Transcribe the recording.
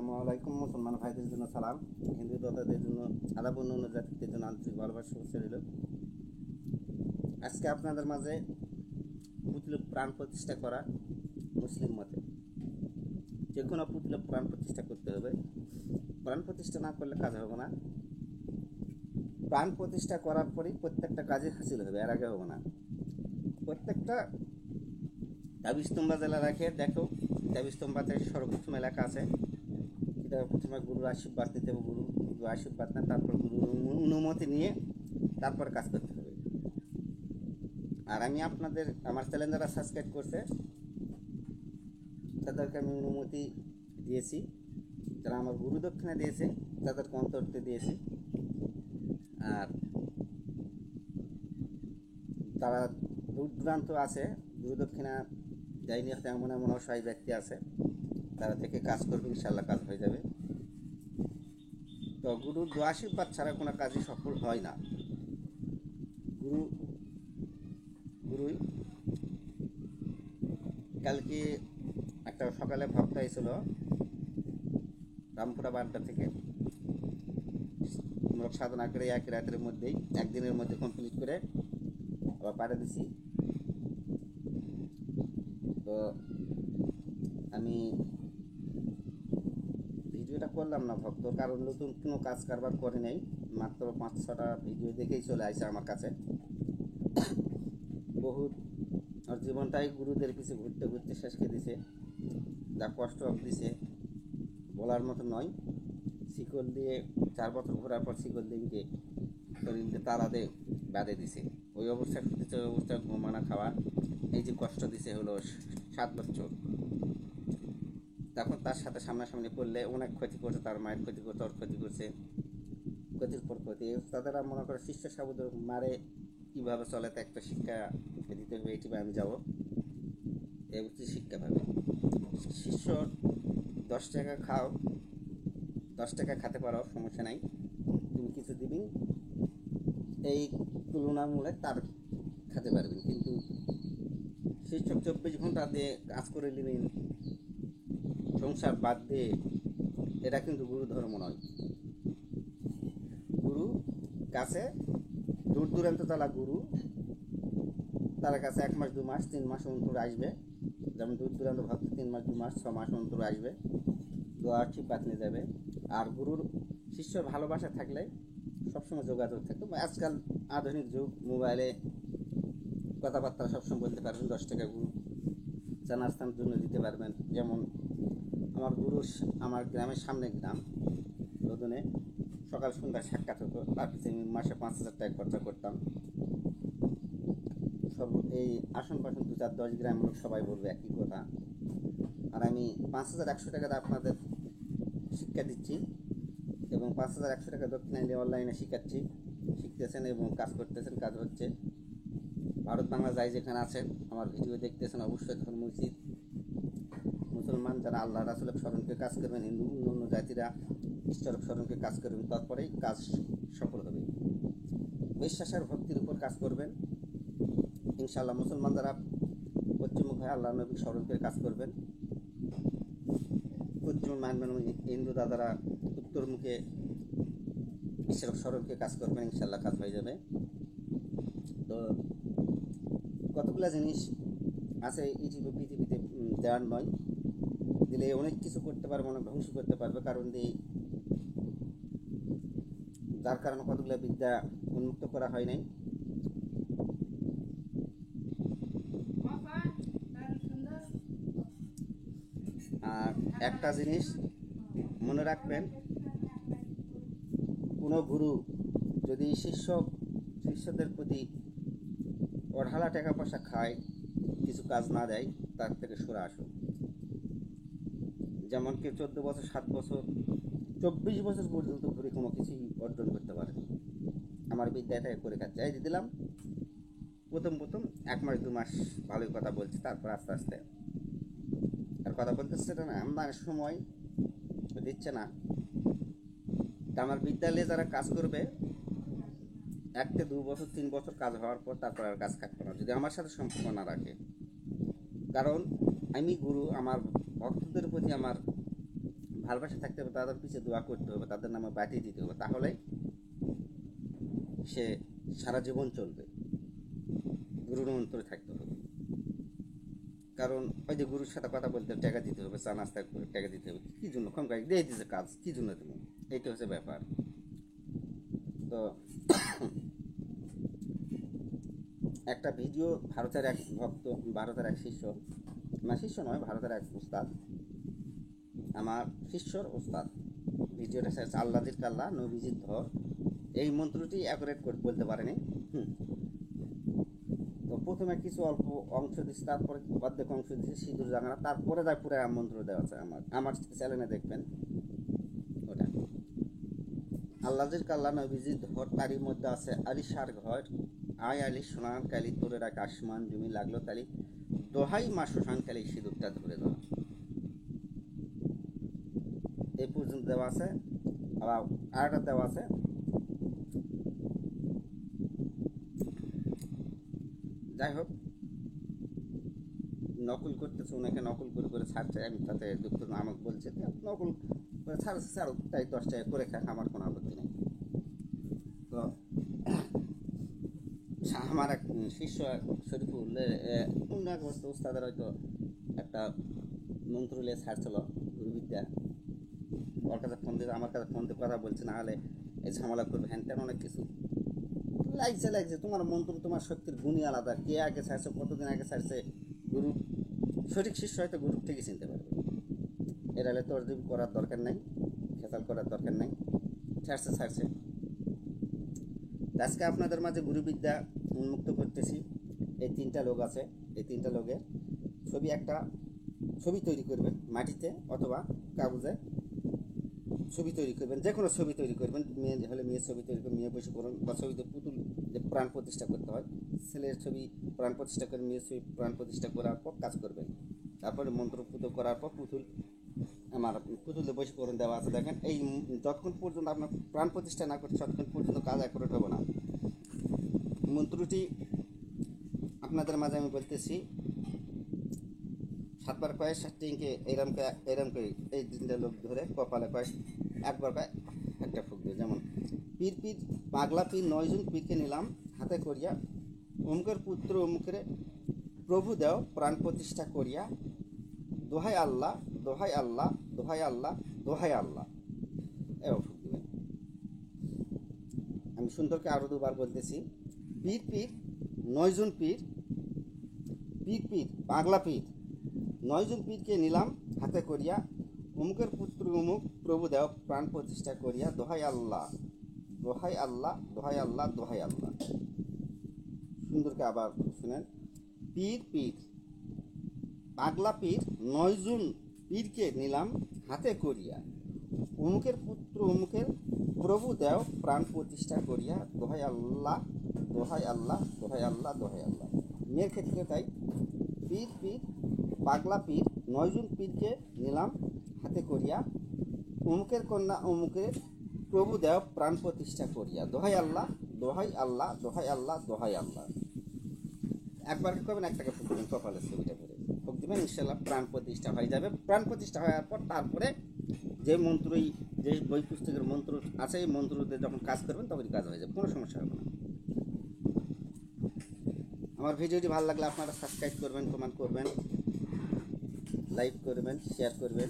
আসসালামু আলাইকুম। মুসলমান ভাইদের জন্য সালাম, হিন্দু দাদাদের জন্য আদাব, অন্য জাতিদের জন্য আন্তরিক ভালোবাসা শুভেচ্ছা রইল। আজকে আপনাদের মাঝে পুতলে প্রাণ প্রতিষ্ঠা করা মুসলিম মতে যে কোনো পুতলে প্রাণ প্রতিষ্ঠা করতে হবে। প্রাণ প্রতিষ্ঠা না করলে কাজ হবে না। প্রাণ প্রতিষ্ঠা করার পরেই প্রত্যেকটা কাজে হাসিল হবে, এর আগে হবে না। প্রত্যেকটা তাবিস্তম্বা জেলা রাখে দেখো, তাবিস্তম্বাতে সর্বপ্রথম এলাকা আছে, এটা প্রথমে গুরুর আশীর্বাদ নিতে হবে। গুরু আশীর্বাদ নেন, তারপর গুরুর অনুমতি নিয়ে তারপর কাজ করতে হবে। আর আমি আপনাদের আমার চ্যানেল যারা সাবস্ক্রাইব করছে তাদেরকে আমি অনুমতি দিয়েছি, যারা আমার গুরু দক্ষিণা দিয়েছে তাদেরকে অন্তর্তে দিয়েছি। আর তারা দূর দূরান্ত আছে, গুরু দক্ষিণা যায়নি, এমন এমন অসহায় ব্যক্তি আছে, তারা থেকে কাজ করবে, ইনশাল্লাহ কাজ হয়ে যাবে। তো গুরুর দোয়া আশীর্বাদ ছাড়া কোনো কাজই সফল হয় না। গুরুই কালকে একটা সকালে ভক্ত এসেছিল রামপুরা বাড্ডা থেকে, আমরা সাধনা করে এক রাতের মধ্যেই একদিনের মধ্যে কমপ্লিট করে আবার পাঠিয়ে দিছি। তো আমি ভিডিওটা করলাম না ভক্ত, কারণ নতুন কোনো কাজ কারবার করে নেই, মাত্র 5-6টা ভিডিও দেখেই চলে আসে আমার কাছে। বহুত আর জীবনটাই গুরুদের পিছে ঘুরতে ঘুরতে শেষ করে দিছে, যা কষ্ট দিছে বলার মতো নয়। শিকল দিয়ে 4 বছর ঘোরার পর শিকল দিয়ে শরীরকে তারা দিয়ে বাঁধে দিছে, ওই অবস্থা দিচ্ছে, ওই অবস্থা ঘুমানা খাওয়া, এই যে কষ্ট দিছে হলো 7 বছর। তখন তার সাথে সামনাসামনি পড়লে অনেক ক্ষতি করছে, তার মায়ের ক্ষতি করছে, ওর ক্ষতি করছে, ক্ষতির পর ক্ষতি। তাদেরা মনে করে শিষ্য সাবুদ মারে কীভাবে চলে, তা একটা শিক্ষা দিতে হবে, এইটিভাবে আমি যাবো, এই হচ্ছে শিক্ষা পাবে। শিষ্য 10 টাকা খাও, 10 টাকা খেতে পারো, সমস্যা নাই, তুমি কিছু দিবি, এই তুলনামূলক তার খেতে পারবেন। কিন্তু শিষ্য 24 ঘন্টা দিয়ে কাজ করে নেবেন, সংসার বাদ দিয়ে, এটা কিন্তু গুরু ধর্ম নয়। গুরু কাছে দূর দূরান্ত তারা গুরু, তার কাছে 1 মাস 2 মাস 3 মাস অন্তর আসবে, যেমন দূর দূরান্ত ভক্ত 3 মাস 2 মাস 6 মাস অন্তর আসবে, দোয়া আশীর্বাদ নিয়ে যাবে। আর গুরুর শিষ্যর ভালোবাসা থাকলে সবসময় যোগাযোগ থাকবে। আজকাল আধুনিক যুগ, মোবাইলে কথাবার্তা সবসময় বলতে পারবেন, 10 টাকা গুরু জানার স্থানের জন্য দিতে পারবেন। যেমন আমার গুরু আমার গ্রামের সামনে গ্রাম লদনে, সকাল সন্ধ্যা সাক্ষাৎ হতো, তার পিছনে আমি মাসে 5,000 টাকা খরচা করতাম। সব এই আসন পাশন 2-4-10 গ্রাম লোক সবাই বলবে একই কথা। আর আমি 5,100 টাকাতে আপনাদের শিক্ষা দিচ্ছি এবং 5,100 টাকা দক্ষিণা নিয়ে অনলাইনে শিখাচ্ছি, শিখতেছেন এবং কাজ করতেছেন, কাজ হচ্ছে। ভারত বাংলা যাই যেখানে আছেন, আমার ভিডিও দেখতেছেন, অবশ্যই ধর্ম উচিত মুসলমান যারা আল্লাহ রাসূলের স্মরণকে কাজ করবেন, হিন্দু অন্য জাতিরা ঈশ্বরের স্মরণকে কাজ করবেন, তারপরেই কাজ সফল হবে। বিশ্বাস আর ভক্তির উপর কাজ করবেন, ইনশাআল্লাহ। মুসলমান যারা পশ্চিমমুখ হয়ে আল্লাহ নবীর স্মরণকে কাজ করবেন, পশ্চিম মানবেন, হিন্দু দাদারা উত্তরমুখে ঈশ্বরের স্মরণকে কাজ করবেন, ইনশাআল্লাহ কাজ হয়ে যাবে। তো কতগুলো জিনিস আছে ইউটিউবে, পৃথিবীতে দেওয়ার নয়, দিলে অনেক কিছু করতে পারবে, অনেক ধ্বংস করতে পারবে, কারণ দিয়ে যার কারণে কতগুলো বিদ্যা উন্মুক্ত করা হয় নাই। আর একটা জিনিস মনে রাখবেন, কোনো গুরু যদি শিষ্যদের প্রতি অঢালা টাকা পয়সা খায়, কিছু কাজ না দেয়, তার থেকে সরে আসুন। যেমন কেউ 14 বছর 7 বছর 24 বছর পর্যন্ত ঘুরে কোনো কিছুই অর্জন করতে পারেনি, আমার বিদ্যাটাই করে খাচ্ছে। এই দিলাম প্রথম 1 মাস 2 মাস ভালোই কথা বলছি, তারপর আস্তে আস্তে আর কথা বলতে সেটা না, আমার সময় দিচ্ছে না। তা আমার বিদ্যালয়ে যারা কাজ করবে 1 থেকে 2 বছর 3 বছর কাজ হওয়ার পর তারপর আর কাজ থাকবে না, যদি আমার সাথে সম্পর্ক না রাখে। কারণ আমি গুরু, আমার ভক্তদের প্রতি আমার ভালোবাসা থাকতে হবে, তাদের পিছিয়ে দোয়া করতে হবে, তাদের নামে বাটি দিতে হবে, তাহলে সে সারা জীবন চলবে। গুরুর মন্ত্রে থাকতে হবে। কারণ ওই যে গুরুর সাথে কথা বলতে টাকা দিতে হবে, চা নাস্তা করে টাকা দিতে হবে, কী জন্য খমকা দিয়ে দিচ্ছে কাজ, কী জন্য দেবো, এইটা হচ্ছে ব্যাপার। তো একটা ভিডিও ভারতের এক ভক্ত, ভারতের এক শিষ্য, না শিষ্য নয়, ভারতের এক উস্তাদ, আমার শিষ্যর উস্তাদ, ভিডিওটা শেষ আল্লাদির কাল্লা নবীজির ধর, এই মন্ত্রটি অ্যাকুরেট করে বলতে পারেনি। তো প্রথমে কিছু অল্প অংশ দিচ্ছে, তারপরে অর্ধেক অংশ দিচ্ছে সিঁদুর জাঙানা, তারপরে তার পুরো মন্ত্র দেওয়া আছে। আমার চ্যানেলে দেখবেন ওটা। আল্লাদির কাল্লা নবীজির ধর, তারই মধ্যে আছে আলিশার ঘর, আয় আলি সোনার কালি, তোরে রাখ আসমান জমি লাগলো তালি, দোহাই মা শোষান কালি, সিঁদুরটা ধরে দেওয়া, এই পর্যন্ত দেওয়া আছে। আবার আরেকটা দেওয়া আছে, যাই হোক নকল করতেছে, ওনাকে নকল করে করে ছাড়ছে, আমি তাতে দুঃখ, আমাকে বলছে নকল করে ছাড়ছে, ছাড়ো, তাই 10 টাকা করে খাক, আমার কোনো আপত্তি নেই। তো আমার এক শিষ্য শরীফুল উস্তাদের হয়তো একটা মন্ত্র লিয়ে ছাড়ছিল গুরুবিদ্যা, ওর কাছে ফোন দিয়ে, আমার কাছে ফোন দিয়ে কথা বলছে, না হলে এই ঝামেলা করবে, হ্যান ত্যান অনেক কিছু লাগছে। তোমার মন্ত্র, তোমার শক্তির গুণই আলাদা, কে আগে ছাড়ছে, কতদিন আগে ছাড়ছে, গুরু সঠিক শিষ্য হয়তো গুরুর থেকে চিনতে পারবে। এরালে তরজুম করার দরকার নাই, খেতাল করার দরকার নাই, ছাড়ছে। আজকে আপনাদের মাঝে গুরুবিদ্যা উন্মুক্ত করতেছি। এই 3টা লোক আছে, এই 3টা লোকের একটা ছবি তৈরি করবেন মাটিতে অথবা কাগজে, ছবি তৈরি করবেন, যে কোনো ছবি তৈরি করবেন, মেয়ে হলে মেয়ের ছবি তৈরি করবেন, মেয়ে বসে করুন, বা ছবিতে পুতুল যে প্রাণ প্রতিষ্ঠা করতে হয়, ছেলের ছবি প্রাণ প্রতিষ্ঠা করে, মেয়ের ছবি প্রাণ প্রতিষ্ঠা করার পর কাজ করবেন। তারপরে মন্ত্র পুতো করার পর পুতুলে বসে করুন দেওয়া আছে। দেখেন এই যতক্ষণ পর্যন্ত আপনার প্রাণ প্রতিষ্ঠা না করছে ততক্ষণ পর্যন্ত কাজ অ্যাকুরেট হবে না। মন্ত্রটি আপনাদের মাঝে আমি বলতেছি, 7বার কয়ে 7টি ইঙ্কে এরম করে এই 3টা লোক ধরে কপালে কয়ে, একবার কয়ে একটা ফুক দিয়ে, যেমন পীর পাগলা পীর 9 জন পীরকে নিলাম হাতে করিয়া, অমুকের পুত্র অমুকের প্রভু দেও প্রাণ প্রতিষ্ঠা করিয়া, দোহাই আল্লাহ দোহাই আল্লাহ দোহাই আল্লাহ দোহাই আল্লাহ, এও ফুক দিবেন। আমি সুন্দরকে আরও 2বার বলতেছি, পীর 9 জন পীর পাগলা পীর 9 জন পীরকে নিলাম হাতে করিয়া, অমুকের পুত্র অমুক প্রভু দেও প্রাণ প্রতিষ্ঠা করিয়া, দোহাই আল্লাহ দোহাই আল্লাহ দোহাই আল্লাহ দোহাই আল্লাহ। সুন্দরকে আবার শুনেন, পীর পাগলা পীর 9 জন পীরকে নিলাম হাতে করিয়া, অমুকের পুত্র অমুকের প্রভু দেও প্রাণ প্রতিষ্ঠা করিয়া, দোহাই আল্লাহ দোহাই আল্লাহ দোহাই আল্লাহ দোহাই আল্লাহ। মেয়ের ক্ষেত্রে তাই, পীর পাগলা পীর 9 জন পীরকে নিলাম হাতে করিয়া, অমুকের কন্যা অমুকের প্রভু দেও প্রাণ প্রতিষ্ঠা করিয়া, দোহাই আল্লাহ দোহাই আল্লাহ দোহাই আল্লাহ দোহাই আল্লাহ। একবার কি করবেন, একটাকে ফুক দেবেন কপালের ছবিটা ধরে ফুক দেবেন, ইনশাল্লাহ প্রাণ প্রতিষ্ঠা হয়ে যাবে। প্রাণ প্রতিষ্ঠা হওয়ার পর তারপরে যে মন্ত্রই, যে বই পুস্তকের মন্ত্র আছে, এই মন্ত্রতে যখন কাজ করবেন তখনই কাজ হয়ে যাবে, কোনো সমস্যা হবে না। আমার ভিডিওটি ভালো লাগলে আপনারা সাবস্ক্রাইব করবেন, কমেন্ট করবেন, লাইক করবেন, শেয়ার করবেন।